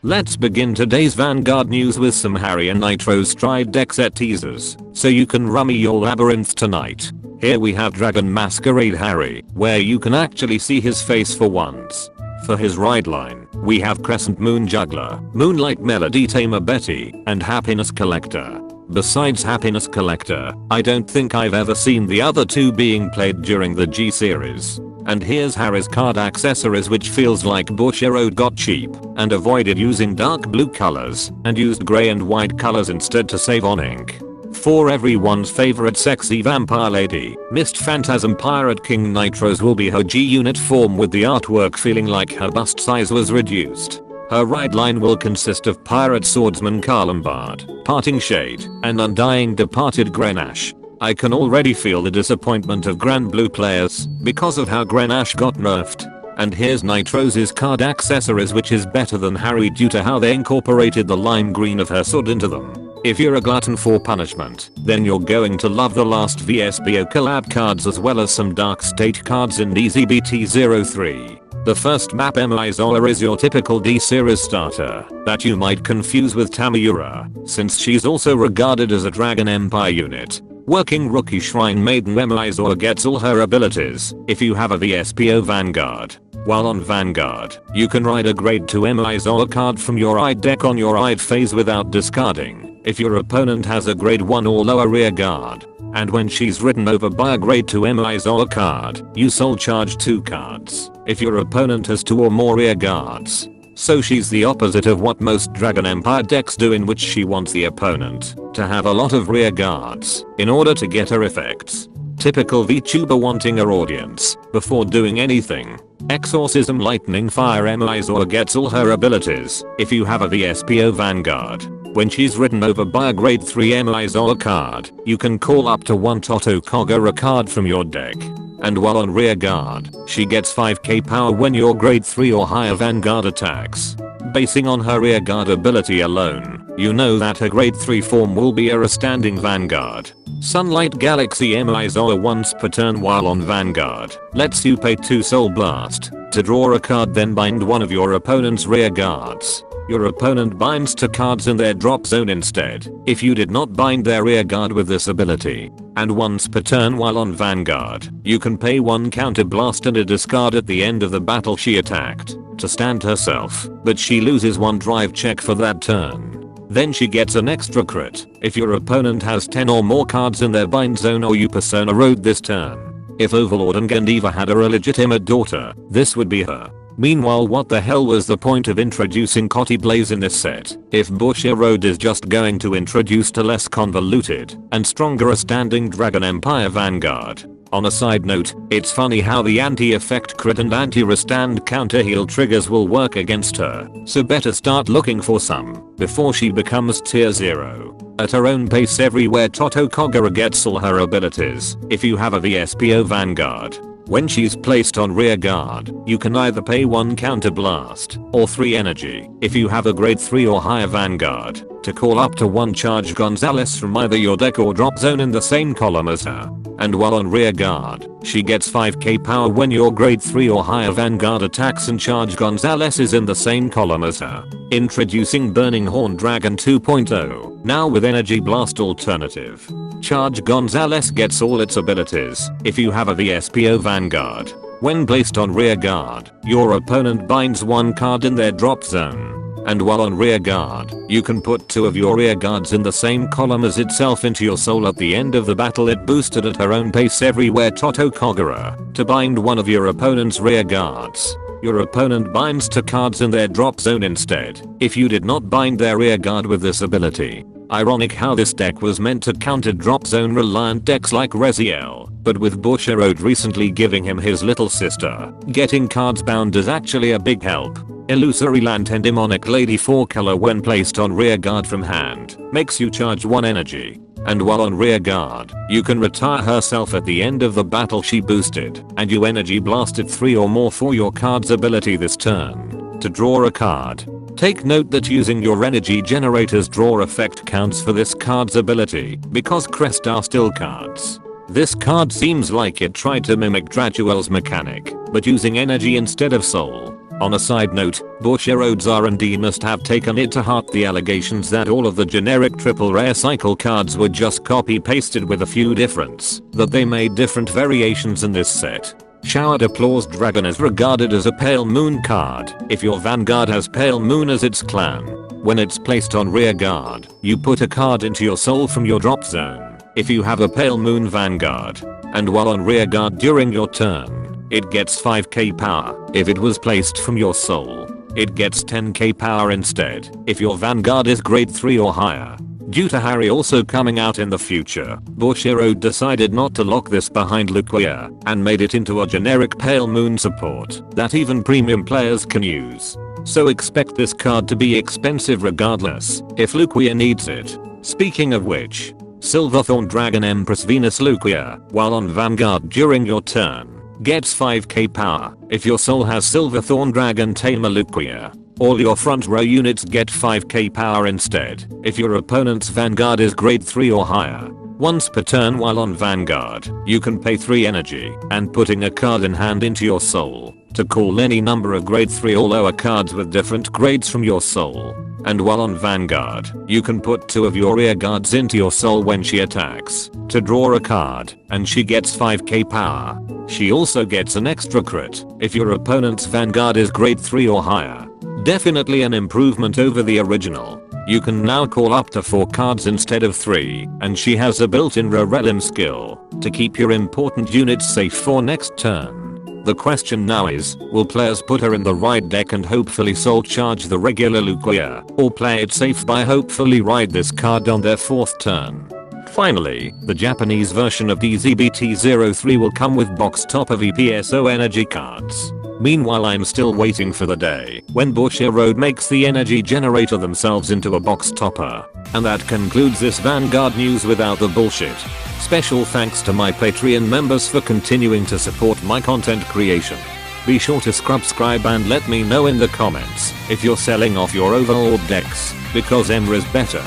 Let's begin today's Vanguard news with some Harri and Nightrose Stride deck set teasers, so you can rummy your labyrinth tonight. Here we have Dragon Masquerade Harri, where you can actually see his face for once. For his Rideline, we have Crescent Moon Juggler, Moonlight Melody Tamer Betty, and Happiness Collector. Besides Happiness Collector, I don't think I've ever seen the other two being played during the G series. And here's Harri's card accessories, which feels like Bushiroad got cheap and avoided using dark blue colors and used grey and white colors instead to save on ink. For everyone's favorite sexy vampire lady, Mist Phantasm Pirate King Nightrose will be her G unit form, with the artwork feeling like her bust size was reduced. Her Rideline will consist of Pirate Swordsman Carlombard, Parting Shade, and Undying Departed Grenache. I can already feel the disappointment of Grand Blue players because of how Grenache got nerfed. And here's Nightrose's card accessories, which is better than Harri due to how they incorporated the lime green of her sword into them. If you're a glutton for punishment, then you're going to love the last VSPO collab cards as well as some Dark State cards in DZBT03. The first map, Emizola, is your typical D-series starter that you might confuse with Tamura, since she's also regarded as a Dragon Empire unit. Working rookie Shrine Maiden Emizola gets all her abilities if you have a VSPO Vanguard. While on Vanguard, you can ride a grade 2 Emizola card from your Ide deck on your Ide phase without discarding if your opponent has a grade 1 or lower rear guard. And when she's ridden over by a grade 2 Emizola card, you soul charge 2 cards if your opponent has 2 or more rear guards. So she's the opposite of what most Dragon Empire decks do, in which she wants the opponent to have a lot of rear guards in order to get her effects. Typical VTuber wanting her audience before doing anything. Exorcism Lightning Fire Emizola gets all her abilities if you have a VSPO Vanguard. When she's ridden over by a grade 3 Emizola card, you can call up to 1 Toto Kogura card from your deck. And while on rear guard, she gets 5k power when your grade 3 or higher Vanguard attacks. Basing on her rear guard ability alone, you know that her grade 3 form will be a standing Vanguard. Sunlight Galaxy Emizola once per turn while on Vanguard lets you pay 2 Soul Blast to draw a card, then bind one of your opponent's rear guards. Your opponent binds 2 cards in their drop zone instead if you did not bind their rear guard with this ability. And once per turn while on Vanguard, you can pay 1 counter blast and a discard at the end of the battle she attacked to stand herself, but she loses 1 drive check for that turn. Then she gets an extra crit if your opponent has 10 or more cards in their bind zone or you persona road this turn. If Overlord and Gandiva had a illegitimate daughter, this would be her. Meanwhile, what the hell was the point of introducing Cotty Blaze in this set if Bushiroad is just going to introduce a less convoluted and stronger standing Dragon Empire Vanguard? On a side note, it's funny how the anti-effect crit and anti-restand counter heal triggers will work against her, so better start looking for some before she becomes tier 0. At her own pace everywhere, Toto Kogura gets all her abilities if you have a VSPO Vanguard. When she's placed on rear guard, you can either pay 1 counter blast or 3 energy if you have a grade 3 or higher Vanguard to call up to 1 charge Gonzalez from either your deck or drop zone in the same column as her. And while on rear guard, she gets 5k power when your grade 3 or higher Vanguard attacks and charge Gonzalez is in the same column as her. Introducing Burning Horn Dragon 2.0, now with Energy Blast alternative. Charge Gonzalez gets all its abilities if you have a VSPO Vanguard. When placed on rear guard, your opponent binds 1 card in their drop zone. And while on rear guard, you can put 2 of your rear guards in the same column as itself into your soul at the end of the battle. It boosted at her own pace everywhere, Toto Kogura, to bind 1 of your opponent's rear guards. Your opponent binds 2 cards in their drop zone instead if you did not bind their rear guard with this ability. Ironic how this deck was meant to counter drop zone reliant decks like Reziel, but with Bushiroad recently giving him his little sister, getting cards bound is actually a big help. Illusory Land and Demonic Lady 4 color when placed on rear guard from hand makes you charge 1 energy. And while on rear guard, you can retire herself at the end of the battle she boosted, and you energy blasted 3 or more for your card's ability this turn to draw a card. Take note that using your energy generator's draw effect counts for this card's ability because Crest are still cards. This card seems like it tried to mimic Draduel's mechanic, but using energy instead of soul. On a side note, Bushiroad's R&D must have taken it to heart the allegations that all of the generic triple rare cycle cards were just copy pasted with a few difference, that they made different variations in this set. Showered applause. Dragon is regarded as a Pale Moon card if your Vanguard has Pale Moon as its clan. When it's placed on rear guard, you put a card into your soul from your drop zone if you have a Pale Moon Vanguard, and while on rear guard during your turn, it gets 5k power. If it was placed from your soul, it gets 10k power instead if your Vanguard is grade 3 or higher. Due to Harri also coming out in the future, Bushiroad decided not to lock this behind Luquier and made it into a generic Pale Moon support that even premium players can use. So expect this card to be expensive regardless if Luquier needs it. Speaking of which, Silverthorn Dragon Empress Venus Luquier, while on Vanguard during your turn, gets 5k power if your soul has Silverthorn Dragon Tamer Luquier. All your front row units get 5k power instead if your opponent's Vanguard is grade 3 or higher. Once per turn while on Vanguard, you can pay 3 energy and putting a card in hand into your soul to call any number of grade 3 or lower cards with different grades from your soul. And while on Vanguard, you can put 2 of your rear guards into your soul when she attacks to draw a card, and she gets 5k power. She also gets an extra crit if your opponent's Vanguard is grade 3 or higher. Definitely an improvement over the original. You can now call up to 4 cards instead of 3, and she has a built-in Ridelines skill to keep your important units safe for next turn. The question now is, will players put her in the right deck and hopefully soul charge the regular Luquier, or play it safe by hopefully ride this card on their 4th turn? Finally, the Japanese version of DZBT-03 will come with box top of VSPO energy cards. Meanwhile, I'm still waiting for the day when Bushiroad makes the energy generator themselves into a box topper. And that concludes this Vanguard news without the bullshit. Special thanks to my Patreon members for continuing to support my content creation. Be sure to subscribe and let me know in the comments if you're selling off your Overlord decks, because Emra is better.